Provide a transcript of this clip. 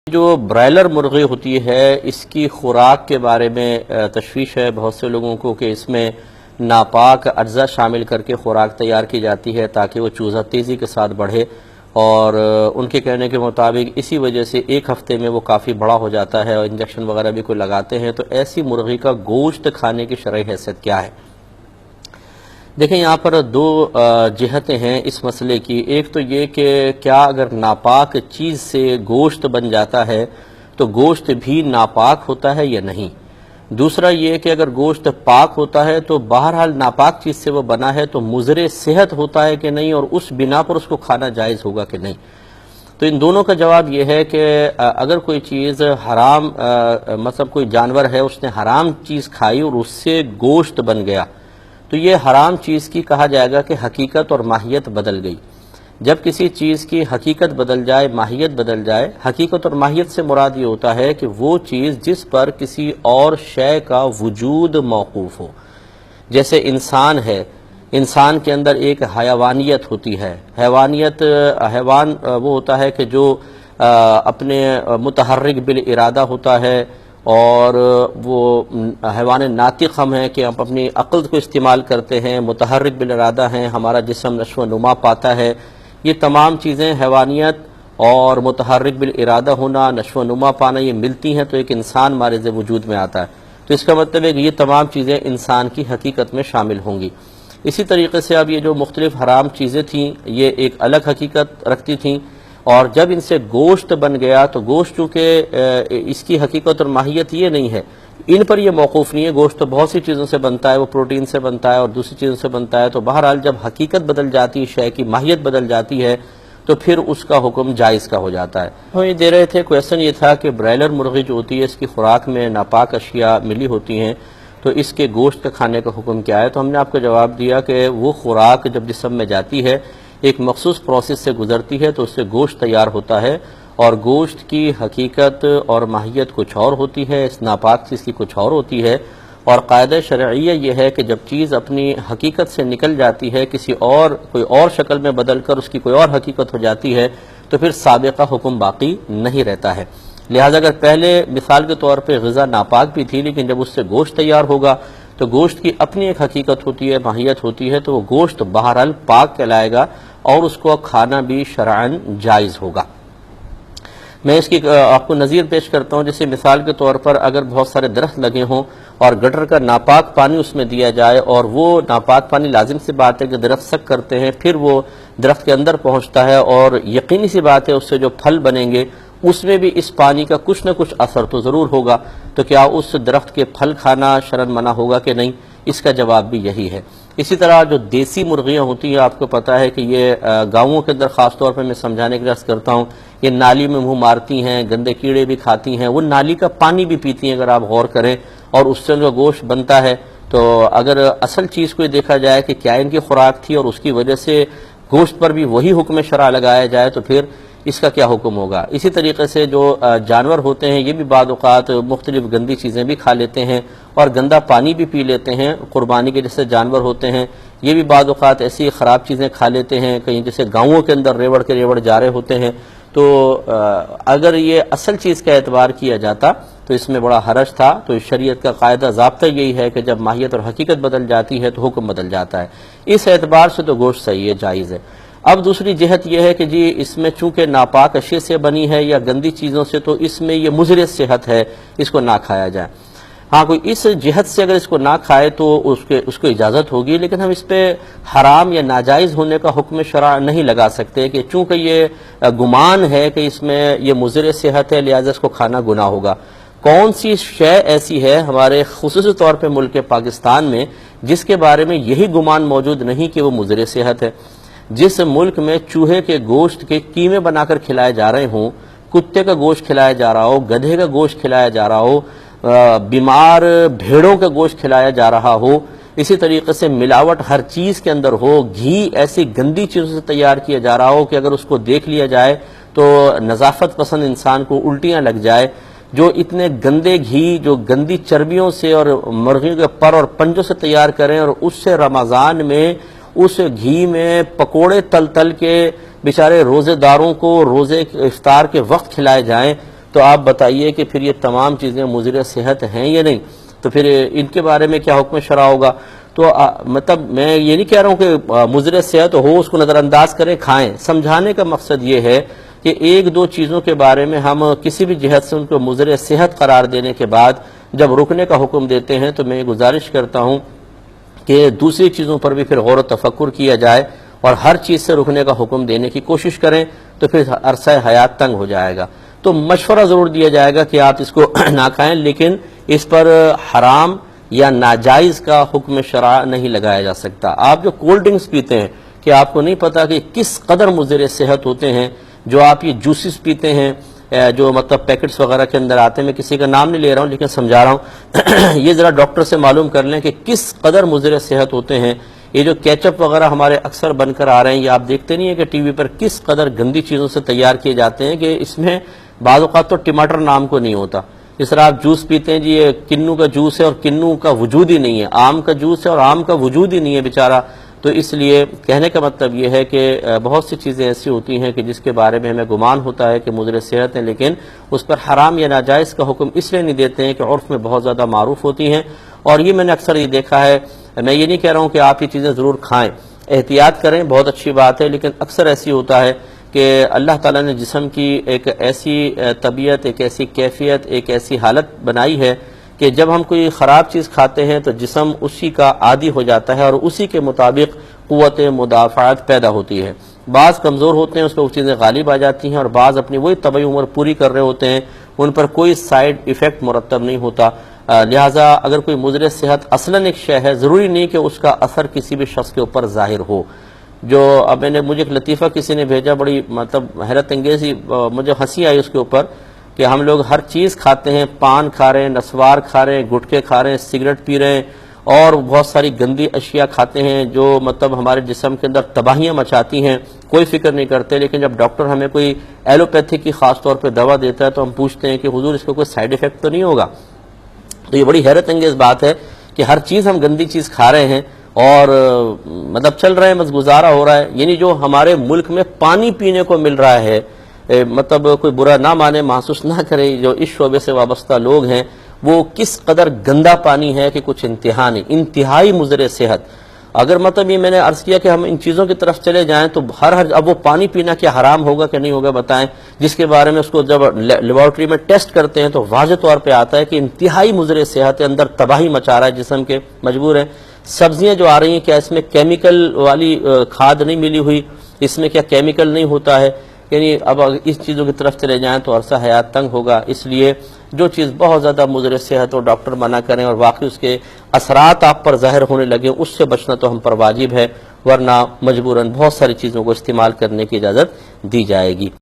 جو برائلر مرغی ہوتی ہے اس کی خوراک کے بارے میں تشویش ہے بہت سے لوگوں کو کہ اس میں ناپاک اجزاء شامل کر کے خوراک تیار کی جاتی ہے تاکہ وہ چوزہ تیزی کے ساتھ بڑھے، اور ان کے کہنے کے مطابق اسی وجہ سے ایک ہفتے میں وہ کافی بڑا ہو جاتا ہے اور انجیکشن وغیرہ بھی کوئی لگاتے ہیں۔ تو ایسی مرغی کا گوشت کھانے کی شرعی حیثیت کیا ہے؟ دیکھیں، یہاں پر دو جہتیں ہیں اس مسئلے کی۔ ایک تو یہ کہ کیا اگر ناپاک چیز سے گوشت بن جاتا ہے تو گوشت بھی ناپاک ہوتا ہے یا نہیں۔ دوسرا یہ کہ اگر گوشت پاک ہوتا ہے تو بہرحال ناپاک چیز سے وہ بنا ہے تو مضر صحت ہوتا ہے کہ نہیں، اور اس بنا پر اس کو کھانا جائز ہوگا کہ نہیں۔ تو ان دونوں کا جواب یہ ہے کہ اگر کوئی چیز حرام مطلب کوئی جانور ہے اس نے حرام چیز کھائی اور اس سے گوشت بن گیا تو یہ حرام چیز کی کہا جائے گا کہ حقیقت اور ماہیت بدل گئی۔ جب کسی چیز کی حقیقت بدل جائے، ماہیت بدل جائے، حقیقت اور ماہیت سے مراد یہ ہوتا ہے کہ وہ چیز جس پر کسی اور شے کا وجود موقوف ہو۔ جیسے انسان ہے، انسان کے اندر ایک حیوانیت ہوتی ہے۔ حیوان وہ ہوتا ہے کہ جو اپنے متحرک بالارادہ ہوتا ہے، اور وہ حیوان ناطق ہم ہیں کہ ہم اپنی عقل کو استعمال کرتے ہیں، متحرک بالارادہ ہیں، ہمارا جسم نشو و نما پاتا ہے۔ یہ تمام چیزیں حیوانیت اور متحرک بالارادہ ہونا، نشو و نما پانا، یہ ملتی ہیں تو ایک انسان مارز وجود میں آتا ہے۔ تو اس کا مطلب ہے کہ یہ تمام چیزیں انسان کی حقیقت میں شامل ہوں گی۔ اسی طریقے سے اب یہ جو مختلف حرام چیزیں تھیں یہ ایک الگ حقیقت رکھتی تھیں، اور جب ان سے گوشت بن گیا تو گوشت چونکہ اس کی حقیقت اور ماہیت یہ نہیں ہے، ان پر یہ موقوف نہیں ہے۔ گوشت تو بہت سی چیزوں سے بنتا ہے، وہ پروٹین سے بنتا ہے اور دوسری چیزوں سے بنتا ہے، تو بہرحال جب حقیقت بدل جاتی ہے، شے کی ماہیت بدل جاتی ہے تو پھر اس کا حکم جائز کا ہو جاتا ہے۔ ہم یہ دے رہے تھے، کویشچن یہ تھا کہ برائلر مرغی جو ہوتی ہے اس کی خوراک میں ناپاک اشیاء ملی ہوتی ہیں تو اس کے گوشت کا کھانے کا حکم کیا ہے؟ تو ہم نے آپ کو جواب دیا کہ وہ خوراک جب جسم میں جاتی ہے ایک مخصوص پروسیس سے گزرتی ہے تو اس سے گوشت تیار ہوتا ہے، اور گوشت کی حقیقت اور ماہیت کچھ اور ہوتی ہے، اس ناپاک چیز کی کچھ اور ہوتی ہے۔ اور قاعدہ شرعیہ یہ ہے کہ جب چیز اپنی حقیقت سے نکل جاتی ہے، کسی اور کوئی اور شکل میں بدل کر اس کی کوئی اور حقیقت ہو جاتی ہے تو پھر سابقہ حکم باقی نہیں رہتا ہے۔ لہذا اگر پہلے مثال کے طور پہ غذا ناپاک بھی تھی لیکن جب اس سے گوشت تیار ہوگا تو گوشت کی اپنی ایک حقیقت ہوتی ہے، ماہیت ہوتی ہے، تو وہ گوشت بہرحال پاک کہلائے گا اور اس کو کھانا بھی شرعاً جائز ہوگا۔ میں اس کی آپ کو نظیر پیش کرتا ہوں، جیسے مثال کے طور پر اگر بہت سارے درخت لگے ہوں اور گٹر کا ناپاک پانی اس میں دیا جائے، اور وہ ناپاک پانی لازم سی بات ہے کہ درخت سک کرتے ہیں، پھر وہ درخت کے اندر پہنچتا ہے، اور یقینی سی بات ہے اس سے جو پھل بنیں گے اس میں بھی اس پانی کا کچھ نہ کچھ اثر تو ضرور ہوگا، تو کیا اس درخت کے پھل کھانا شرعاً منع ہوگا کہ نہیں؟ اس کا جواب بھی یہی ہے۔ اسی طرح جو دیسی مرغیاں ہوتی ہیں، آپ کو پتہ ہے کہ یہ گاؤں کے اندر خاص طور پر میں سمجھانے کے لیے عرض کرتا ہوں، یہ نالی میں منہ مارتی ہیں، گندے کیڑے بھی کھاتی ہیں، وہ نالی کا پانی بھی پیتی ہیں اگر آپ غور کریں، اور اس سے ان کا گوشت بنتا ہے۔ تو اگر اصل چیز کو دیکھا جائے کہ کیا ان کی خوراک تھی اور اس کی وجہ سے گوشت پر بھی وہی حکم شرع لگایا جائے تو پھر اس کا کیا حکم ہوگا؟ اسی طریقے سے جو جانور ہوتے ہیں یہ بھی بعض اوقات مختلف گندی چیزیں بھی کھا لیتے ہیں اور گندا پانی بھی پی لیتے ہیں۔ قربانی کے جیسے جانور ہوتے ہیں یہ بھی بعض اوقات ایسی خراب چیزیں کھا لیتے ہیں، کہیں جیسے گاؤں کے اندر ریوڑ کے ریوڑ جا رہے ہوتے ہیں۔ تو اگر یہ اصل چیز کا اعتبار کیا جاتا تو اس میں بڑا حرج تھا۔ تو شریعت کا قاعدہ ضابطہ یہی ہے کہ جب ماہیت اور حقیقت بدل جاتی ہے تو حکم بدل جاتا ہے۔ اس اعتبار سے تو گوشت صحیح ہے، جائز ہے۔ اب دوسری جہت یہ ہے کہ جی اس میں چونکہ ناپاک اشیاء سے بنی ہے یا گندی چیزوں سے، تو اس میں یہ مضر صحت ہے، اس کو نہ کھایا جائے۔ ہاں، کوئی اس جہت سے اگر اس کو نہ کھائے تو اس کو اجازت ہوگی، لیکن ہم اس پہ حرام یا ناجائز ہونے کا حکم شرع نہیں لگا سکتے کہ چونکہ یہ گمان ہے کہ اس میں یہ مضر صحت ہے لہذا اس کو کھانا گناہ ہوگا۔ کون سی شے ایسی ہے ہمارے خصوصی طور پہ ملک پاکستان میں جس کے بارے میں یہی گمان موجود نہیں کہ وہ مضر صحت ہے؟ جس ملک میں چوہے کے گوشت کے قیمے بنا کر کھلائے جا رہے ہوں، کتے کا گوشت کھلایا جا رہا ہو، گدھے کا گوشت کھلایا جا رہا ہو، بیمار بھیڑوں کا گوشت کھلایا جا رہا ہو، اسی طریقے سے ملاوٹ ہر چیز کے اندر ہو، گھی ایسی گندی چیزوں سے تیار کیا جا رہا ہو کہ اگر اس کو دیکھ لیا جائے تو نظافت پسند انسان کو الٹیاں لگ جائے، جو اتنے گندے گھی جو گندی چربیوں سے اور مرغیوں کے پر اور پنجوں سے تیار کریں اور اس سے رمضان میں اس گھی میں پکوڑے تل تل کے بیچارے روزے داروں کو روزے افطار کے وقت کھلائے جائیں، تو آپ بتائیے کہ پھر یہ تمام چیزیں مضر صحت ہیں یا نہیں، تو پھر ان کے بارے میں کیا حکم شرع ہوگا؟ تو مطلب میں یہ نہیں کہہ رہا ہوں کہ مضر صحت ہو اس کو نظر انداز کریں کھائیں، سمجھانے کا مقصد یہ ہے کہ ایک دو چیزوں کے بارے میں ہم کسی بھی جہت سے ان کو مضر صحت قرار دینے کے بعد جب رکنے کا حکم دیتے ہیں تو میں یہ گزارش کرتا ہوں کہ دوسری چیزوں پر بھی پھر غور و تفکر کیا جائے اور ہر چیز سے رکنے کا حکم دینے کی کوشش کریں، تو پھر عرصہ حیات تنگ ہو جائے گا۔ تو مشورہ ضرور دیا جائے گا کہ آپ اس کو نہ کھائیں، لیکن اس پر حرام یا ناجائز کا حکم شرع نہیں لگایا جا سکتا۔ آپ جو کولڈ ڈرنکس پیتے ہیں کہ آپ کو نہیں پتا کہ کس قدر مضر صحت ہوتے ہیں، جو آپ یہ جوسز پیتے ہیں جو مطلب پیکٹس وغیرہ کے اندر آتے ہیں، میں کسی کا نام نہیں لے رہا ہوں لیکن سمجھا رہا ہوں، یہ ذرا ڈاکٹر سے معلوم کر لیں کہ کس قدر مضر صحت ہوتے ہیں۔ یہ جو کیچپ وغیرہ ہمارے اکثر بن کر آ رہے ہیں، یہ آپ دیکھتے نہیں ہیں کہ ٹی وی پر کس قدر گندی چیزوں سے تیار کیے جاتے ہیں کہ اس میں بعض اوقات تو ٹماٹر نام کو نہیں ہوتا۔ اس طرح آپ جوس پیتے ہیں جی یہ کنو کا جوس ہے اور کنو کا وجود ہی نہیں ہے، آم کا جوس ہے اور آم کا وجود ہی نہیں ہے بیچارہ۔ تو اس لیے کہنے کا مطلب یہ ہے کہ بہت سی چیزیں ایسی ہوتی ہیں کہ جس کے بارے میں ہمیں گمان ہوتا ہے کہ مضر صحت ہیں، لیکن اس پر حرام یا ناجائز کا حکم اس لیے نہیں دیتے ہیں کہ عرف میں بہت زیادہ معروف ہوتی ہیں، اور یہ میں نے اکثر یہ دیکھا ہے۔ میں یہ نہیں کہہ رہا ہوں کہ آپ یہ چیزیں ضرور کھائیں، احتیاط کریں، بہت اچھی بات ہے، لیکن اکثر ایسی ہوتا ہے کہ اللہ تعالیٰ نے جسم کی ایک ایسی طبیعت، ایک ایسی کیفیت، ایک ایسی حالت بنائی ہے کہ جب ہم کوئی خراب چیز کھاتے ہیں تو جسم اسی کا عادی ہو جاتا ہے اور اسی کے مطابق قوت مدافعت پیدا ہوتی ہے۔ بعض کمزور ہوتے ہیں، اس پر وہ چیزیں غالب آ جاتی ہیں، اور بعض اپنی وہی طبعی عمر پوری کر رہے ہوتے ہیں، ان پر کوئی سائیڈ ایفیکٹ مرتب نہیں ہوتا۔ لہٰذا اگر کوئی مضر صحت اصلاً ایک شے ہے، ضروری نہیں کہ اس کا اثر کسی بھی شخص کے اوپر ظاہر ہو۔ جو اب مجھے ایک لطیفہ کسی نے بھیجا، بڑی مطلب حیرت انگیز ہی، مجھے ہنسی آئی اس کے اوپر کہ ہم لوگ ہر چیز کھاتے ہیں، پان کھا رہے ہیں، نسوار کھا رہے ہیں، گٹکے کھا رہے ہیں، سگریٹ پی رہے ہیں اور بہت ساری گندی اشیاء کھاتے ہیں جو مطلب ہمارے جسم کے اندر تباہیاں مچاتی ہیں، کوئی فکر نہیں کرتے۔ لیکن جب ڈاکٹر ہمیں کوئی ایلوپیتھی کی خاص طور پہ دوا دیتا ہے تو ہم پوچھتے ہیں کہ حضور اس کو کوئی سائیڈ ایفیکٹ تو نہیں ہوگا؟ تو یہ بڑی حیرت انگیز بات ہے کہ ہر چیز ہم گندی چیز کھا رہے ہیں اور مطلب چل رہے ہیں، بس گزارا ہو رہا ہے۔ یعنی جو ہمارے ملک میں پانی پینے کو مل رہا ہے، مطلب کوئی برا نہ مانے، محسوس نہ کرے، جو اس شعبے سے وابستہ لوگ ہیں، وہ کس قدر گندا پانی ہے کہ کچھ انتہا نہیں، انتہائی مضر صحت۔ اگر مطلب یہ میں نے عرض کیا کہ ہم ان چیزوں کی طرف چلے جائیں تو اب وہ پانی پینا کیا حرام ہوگا کہ نہیں ہوگا بتائیں، جس کے بارے میں اس کو جب لیبارٹری میں ٹیسٹ کرتے ہیں تو واضح طور پہ آتا ہے کہ انتہائی مضر صحت ہے، اندر تباہی مچا رہا ہے جسم کے، مجبور ہیں۔ سبزیاں جو آ رہی ہیں کیا اس میں کیمیکل والی کھاد نہیں ملی ہوئی، اس میں کیا کیمیکل نہیں ہوتا ہے؟ یعنی اب اس چیزوں کی طرف چلے جائیں تو عرصہ حیات تنگ ہوگا۔ اس لیے جو چیز بہت زیادہ مضر صحت اور ڈاکٹر منع کریں اور واقعی اس کے اثرات آپ پر ظاہر ہونے لگے، اس سے بچنا تو ہم پر واجب ہے، ورنہ مجبوراً بہت ساری چیزوں کو استعمال کرنے کی اجازت دی جائے گی۔